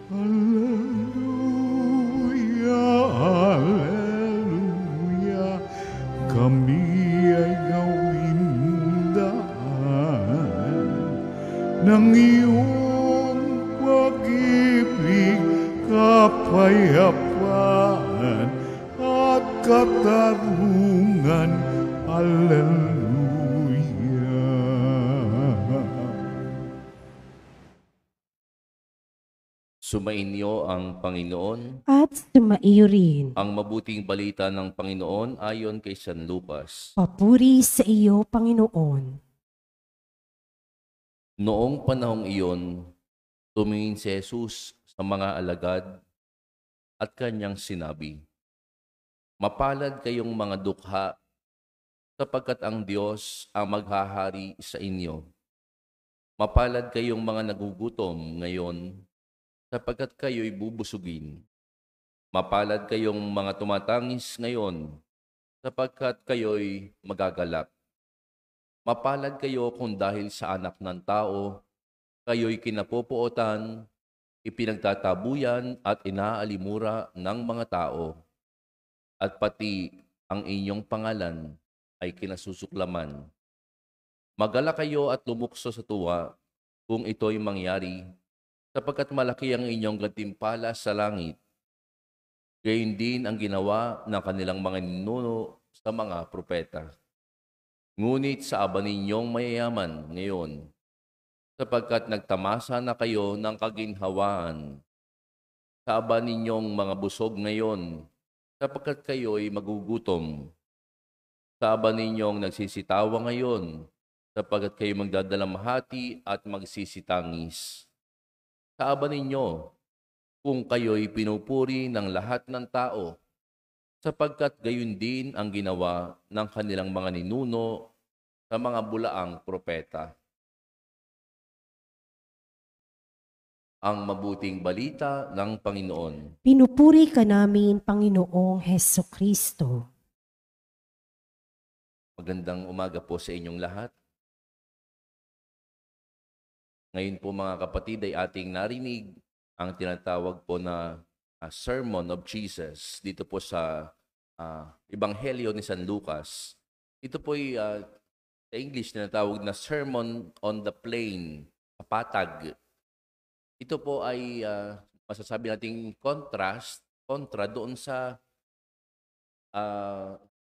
Alleluia, Alleluia, kami ay gawin daan ng iyong pag-ibig, kapayapaan at katarungan. Alleluia. Sumainyo ang Panginoon. At sumaiyo rin. Ang mabuting balita ng Panginoon ayon kay San Lucas. Papuri sa iyo, Panginoon. Noong panahong iyon, tumingin si Jesus sa mga alagad at kanyang sinabi, "Mapalad kayong mga dukha, sapagkat ang Diyos ang maghahari sa inyo. Mapalad kayong mga nagugutom ngayon, sapagkat kayo'y bubusugin. Mapalad kayong mga tumatangis ngayon, sapagkat kayo'y magagalak. Mapalad kayo kung dahil sa Anak ng Tao, kayo'y kinapupuotan, ipinagtatabuyan at inaalimura ng mga tao, at pati ang inyong pangalan ay kinasusuklaman. Magalak kayo at lumukso sa tuwa kung ito'y mangyari, sapagkat malaki ang inyong gantimpala sa langit. Gayon din ang ginawa ng kanilang mga ninuno sa mga propeta. Ngunit sa aba ninyong mayayaman ngayon, sapagkat nagtamasa na kayo ng kaginhawaan. Sa aba ninyong mga busog ngayon, sapagkat kayo'y magugutom. Sa aba ninyong nagsisitawa ngayon, sapagkat kayo magdadalamhati at magsisitangis. Sa aba ninyo, kung kayo'y pinupuri ng lahat ng tao, sapagkat gayon din ang ginawa ng kanilang mga ninuno sa mga bulaang propeta." Ang mabuting balita ng Panginoon. Pinupuri ka namin, Panginoong Hesukristo. Magandang umaga po sa inyong lahat. Ngayon po mga kapatid ay ating narinig ang tinatawag po na Sermon of Jesus dito po sa Ebanghelyo ni San Lucas. Ito po ay sa English tinatawag na Sermon on the Plain, sa patag. Ito po ay masasabi nating kontra doon sa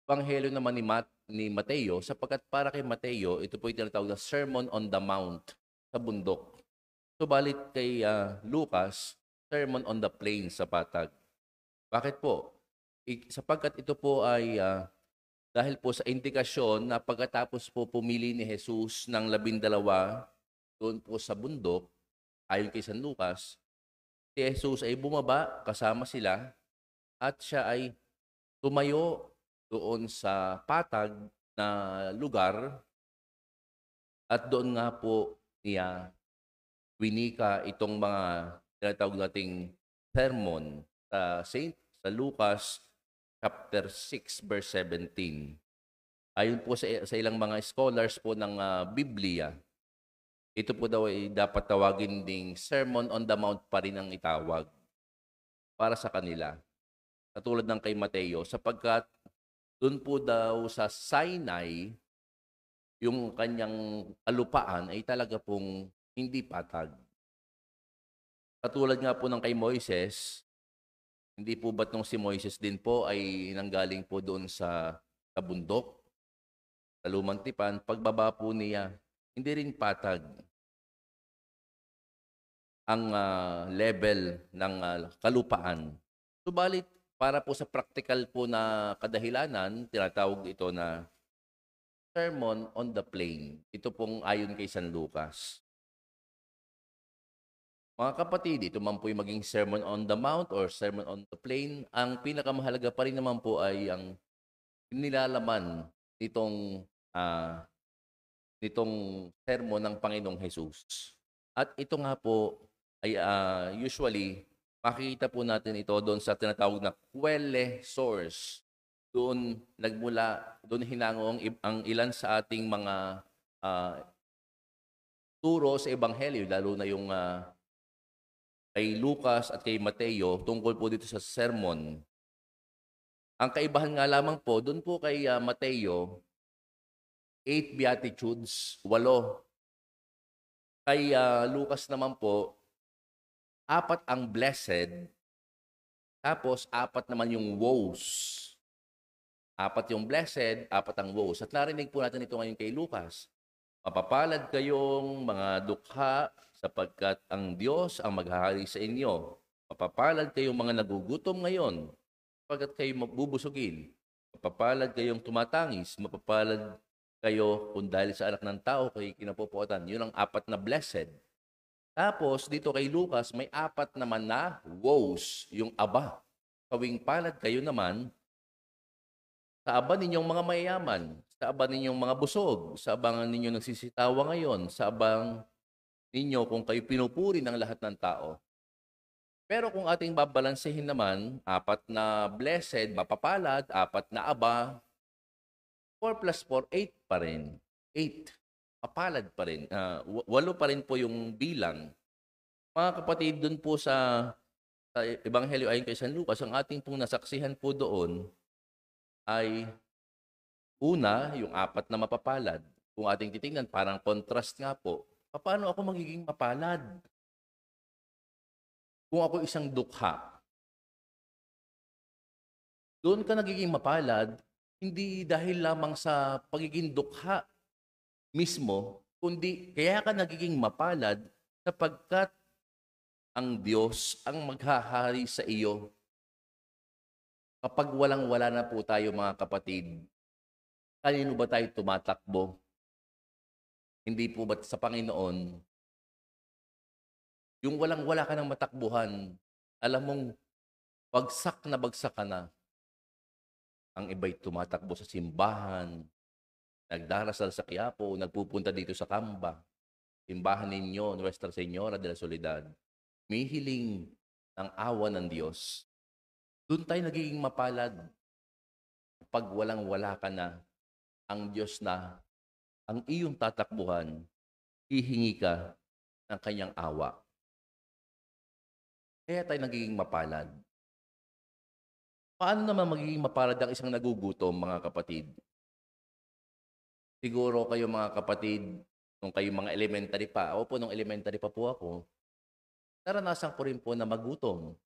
Ebanghelyo naman ni Mateo, sapagkat para kay Mateo, ito po ay tinatawag na Sermon on the Mount, sa bundok. Subalit kay Lucas, Sermon on the Plain, sa patag. Bakit po? Sapagkat ito po ay dahil po sa indikasyon na pagkatapos po pumili ni Jesus ng 12 doon po sa bundok, ayon kay San Lucas, si Jesus ay bumaba kasama sila at siya ay tumayo doon sa patag na lugar at doon nga po niya winika itong mga tinatawag nating sermon sa Lucas chapter 6 verse 17. Ayon po sa ilang mga scholars po ng Biblia, ito po daw ay dapat tawagin ding Sermon on the Mount pa rin ang itawag para sa kanila. Katulad ng kay Mateo, sapagkat doon po daw sa Sinai, yung kanyang kalupaan ay talaga pong hindi patag. Katulad nga po ng kay Moises, hindi po ba't nung si Moises din po ay nanggaling po doon sa bundok, sa lumang tipan, pagbaba po niya, hindi rin patag ang level ng kalupaan. Subalit, para po sa practical po na kadahilanan, tinatawag ito na Sermon on the Plain. Ito pong ayon kay San Lucas. Mga kapatid, ito man po yung maging Sermon on the Mount or Sermon on the Plain, ang pinakamahalaga pa rin naman po ay ang nilalaman nitong sermon ng Panginoong Jesus. At ito nga po ay usually makikita po natin ito doon sa tinatawag na quelle source. Doon nagmula, doon hinango ang ilan sa ating mga turo sa Ebanghelyo, lalo na yung kay Lucas at kay Mateo tungkol po dito sa sermon. Ang kaibahan nga lamang po, doon po kay Mateo, 8 Beatitudes, 8. Kay Lucas naman po, 4 ang blessed, tapos 4 naman yung woes. 4 yung blessed, 4 ang woes. At narinig po natin ito ngayon kay Lucas. Mapapalad kayong mga dukha sapagkat ang Diyos ang maghahari sa inyo. Mapapalad kayong mga nagugutom ngayon sapagkat kayo mabubusugin. Mapapalad kayong tumatangis. Mapapalad kayo kung dahil sa anak ng tao kayo kinapupuotan. Yun ang 4 na blessed. Tapos dito kay Lucas may 4 naman na woes, yung aba. Kawing palad kayo naman sa aba ninyong mga mayayaman, sa aba ninyong mga busog, sa abang ninyo nagsisitawa ngayon, sa abang ninyo kung kayo pinupuri ng lahat ng tao. Pero kung ating babalansehin naman, 4 na blessed, mapapalad, 4 na aba, 4 plus 4, 8 pa rin. 8. Mapalad pa rin. 8 pa rin po yung bilang. Mga kapatid, dun po sa Ebanghelyo ayon kay San Lucas, ang ating pong nasaksihan po doon ay una, yung 4 na mapapalad. Kung ating titingnan, parang contrast nga po. Paano ako magiging mapalad? Kung ako isang dukha, doon ka nagiging mapalad, hindi dahil lamang sa pagiging dukha mismo, kundi kaya ka nagiging mapalad sapagkat ang Diyos ang maghahari sa iyo. Kapag walang-wala na po tayo mga kapatid, kanino ba tayo tumatakbo? Hindi po ba sa Panginoon? Yung walang-wala ka ng matakbuhan, alam mong bagsak ka na. Ang iba'y tumatakbo sa simbahan, nagdarasal sa Quiapo, nagpupunta dito sa Kamba, simbahan ninyo, Nuestra Señora de la Soledad, may hiling ng awa ng Diyos. Doon tayo nagiging mapalad. Pag walang-wala ka na, ang Diyos na ang iyong tatakbuhan, hihingi ka ng kanyang awa. Kaya tayo nagiging mapalad. Paano naman magiging mapalad ang isang nagugutom, mga kapatid? Siguro kayo mga kapatid, nung kayo mga elementary pa, ako po nung elementary pa po ako, naranasan ko rin po na magutom.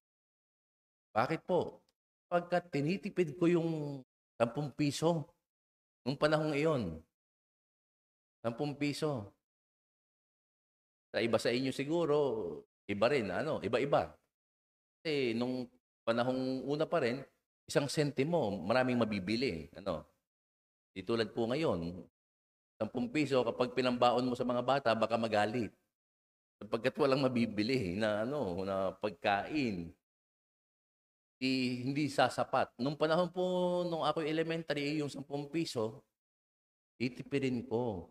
Bakit po? Pagkat tinitipid ko yung 10 piso nung panahong iyon. 10 piso. Sa iba sa inyo siguro, iba rin, iba-iba. Kasi nung panahong una pa rin, 1 sentimo, maraming mabibili. Di tulad po ngayon, 10 piso, kapag pinambaon mo sa mga bata, baka magalit. Sapagkat walang mabibili na pagkain. Hindi sasapat. Nung panahon po, nung ako elementary, yung 10 piso, titipirin ko.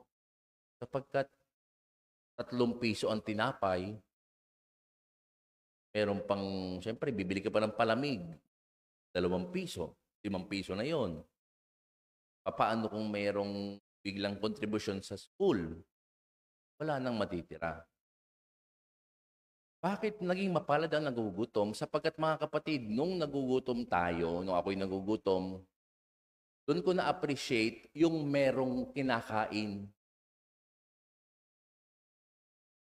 Sapagkat 3 piso ang tinapay, meron pang, siyempre, bibili ka pa ng palamig. 2 piso, 5 piso na yon. Paano kung mayroong biglang kontribusyon sa school? Wala nang matitira. Bakit naging mapalad ang nagugutom? Sapagkat mga kapatid, nung nagugutom tayo, nung ako'y nagugutom, doon ko na-appreciate yung merong kinakain.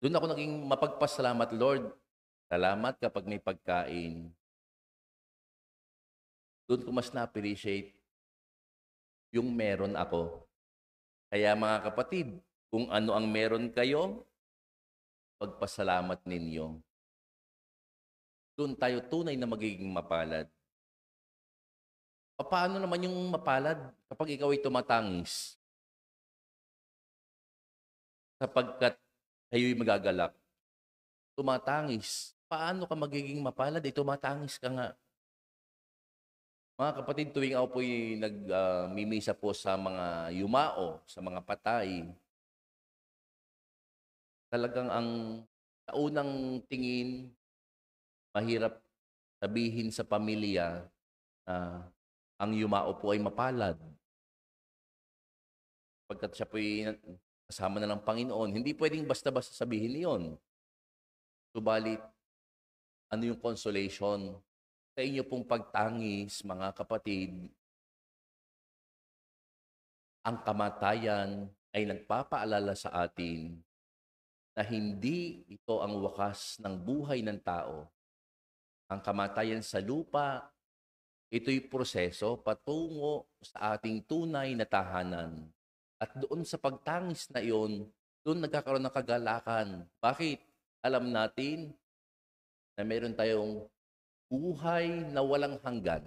Doon ako naging mapagpasalamat, Lord. Salamat kapag may pagkain. Doon ko mas na-appreciate yung meron ako. Kaya mga kapatid, kung ano ang meron kayo, pagpasalamat ninyo. Doon tayo tunay na magiging mapalad. Paano naman yung mapalad kapag ikaw ay tumatangis? Sapagkat kayo'y magagalak. Tumatangis. Paano ka magiging mapalad? Tumatangis ka nga. Mga kapatid, tuwing ako po'y nagmimisa po sa mga yumao, sa mga patay, talagang ang sa unang tingin, mahirap sabihin sa pamilya na ang yumao po ay mapalad. Pagkat siya po ay kasama na ng Panginoon, hindi pwedeng basta-basta sabihin iyon. Subalit, Ano yung consolation? Sa inyo pong pagtangis, mga kapatid, ang kamatayan ay nagpapaalala sa atin na hindi ito ang wakas ng buhay ng tao. Ang kamatayan sa lupa, ito'y proseso patungo sa ating tunay na tahanan. At doon sa pagtangis na iyon, doon nagkakaroon ng kagalakan. Bakit? Alam natin na meron tayong buhay na walang hanggan,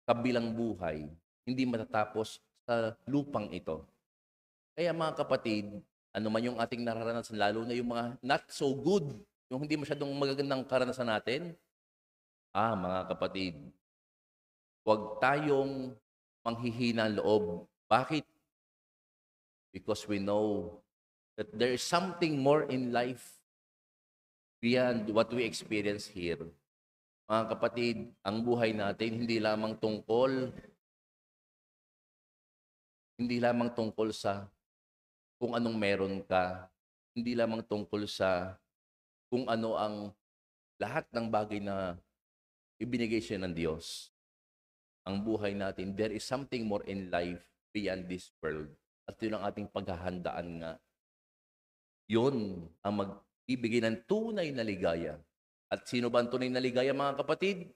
kabilang buhay, hindi matatapos sa lupang ito. Kaya mga kapatid, ano man yung ating nararanasan, lalo na yung mga not so good, yung hindi masyadong magagandang karanasan natin, mga kapatid, huwag tayong manghihina ang loob. Bakit? Because we know that there is something more in life beyond what we experience here. Mga kapatid, ang buhay natin hindi lamang tungkol sa kung anong meron ka, hindi lamang tungkol sa kung ano ang lahat ng bagay na ibinigay siya ng Diyos. Ang buhay natin, there is something more in life beyond this world. At yun ang ating paghahandaan nga. Yun ang magbibigay ng tunay na ligaya. At sino ba ang tunay na ligaya, mga kapatid?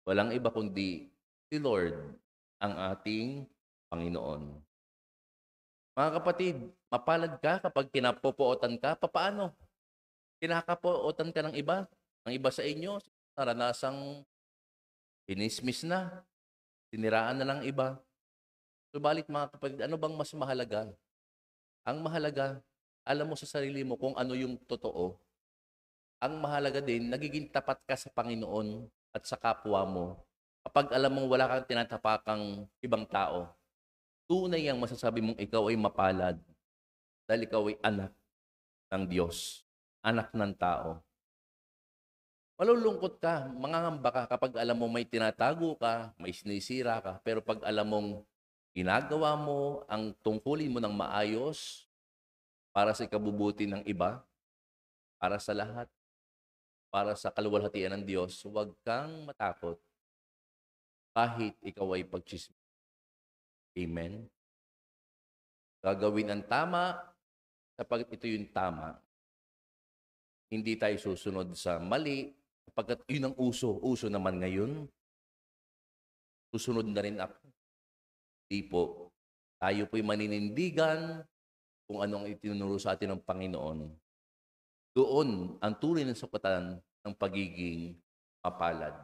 Walang iba kundi si Lord, ang ating Panginoon. Mga kapatid, mapalad ka kapag kinapopootan ka. Papaano? Kinakapootan ka ng iba. Ang iba sa inyo, naranasang inismis na, siniraan na lang iba. Subalit mga kapatid, ano bang mas mahalaga? Ang mahalaga, alam mo sa sarili mo kung ano yung totoo. Ang mahalaga din, nagiging tapat ka sa Panginoon at sa kapwa mo. Kapag alam mong wala kang tinatapakang ibang tao, tunay ang masasabi mong ikaw ay mapalad dahil ikaw ay anak ng Diyos, anak ng tao. Malulungkot ka, mangangamba ka kapag alam mo may tinatago ka, may sinisira ka, pero pag alam mong ginagawa mo ang tungkulin mo ng maayos para sa ikabubuti ng iba, para sa lahat, para sa kaluwalhatian ng Diyos, huwag kang matakot kahit ikaw ay pagtsismis. Amen? Gagawin ang tama sapagkat ito yung tama. Hindi tayo susunod sa mali sapagkat yun ang uso. Uso naman ngayon. Susunod na rin ako. Di po. Tayo po'y maninindigan kung anong itinuro sa atin ng Panginoon. Doon ang tunay ng sukatan ng pagiging mapalad.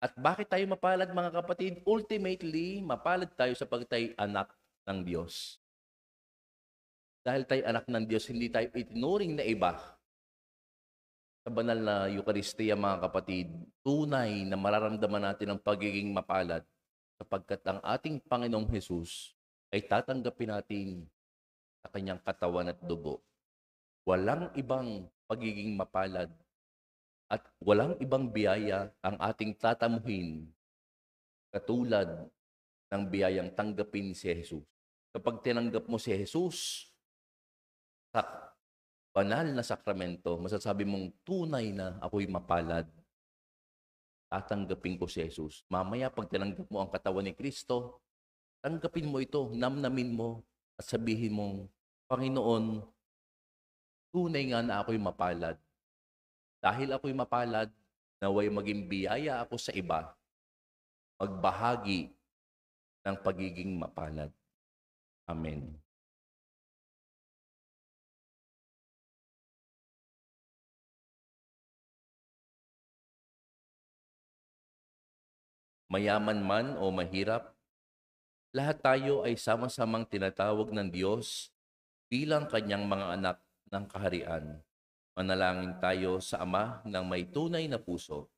At bakit tayo mapalad, mga kapatid? Ultimately, mapalad tayo sapagkat tayo anak ng Diyos. Dahil tayo anak ng Diyos, hindi tayo itinuring na iba. Sa banal na Eucharistia, mga kapatid, tunay na mararamdaman natin ang pagiging mapalad sapagkat ang ating Panginoong Hesus ay tatanggapin natin sa kanyang katawan at dugo. Walang ibang pagiging mapalad at walang ibang biyaya ang ating tatamuhin katulad ng biyayang tanggapin si Jesus. Kapag tinanggap mo si Jesus sa banal na sakramento, masasabi mong tunay na ako'y mapalad. Tatanggapin ko si Jesus. Mamaya pag tinanggap mo ang katawan ni Kristo, tanggapin mo ito, namnamin mo at sabihin mong, Panginoon, tunay nga na ako'y mapalad. Dahil ako'y mapalad, naway maging biyaya ako sa iba, magbahagi ng pagiging mapalad. Amen. Mayaman man o mahirap, lahat tayo ay sama-samang tinatawag ng Diyos bilang kanyang mga anak ng kaharian. Manalangin tayo sa Ama ng may tunay na puso.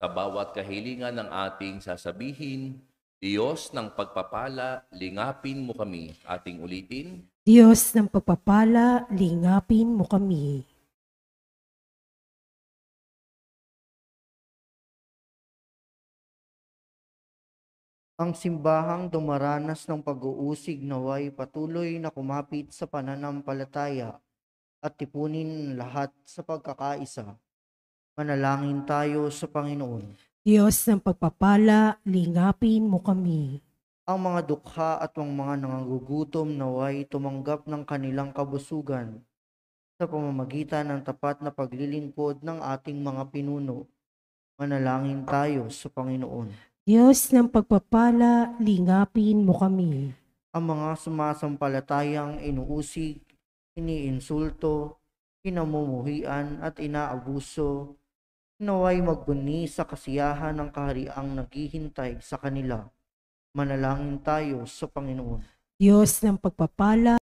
Sa bawat kahilingan ng ating sasabihin, Diyos ng pagpapala, lingapin mo kami. Ating ulitin. Diyos ng pagpapala, lingapin mo kami. Ang simbahang dumaranas ng pag-uusig naway patuloy na kumapit sa pananampalataya at tipunin lahat sa pagkakaisa. Manalangin tayo sa Panginoon. Diyos ng pagpapala, lingapin mo kami. Ang mga dukha at ang mga nangagugutom naway tumanggap ng kanilang kabusugan sa pamamagitan ng tapat na paglilingkod ng ating mga pinuno. Manalangin tayo sa Panginoon. Diyos ng pagpapala, lingapin mo kami. Ang mga sumasampalatayang inuusig, iniinsulto, pinamumuhian at inaabuso, naway magbuni sa kasiyahan ng kahariang naghihintay sa kanila. Manalangin tayo sa Panginoon. Diyos ng pagpapala,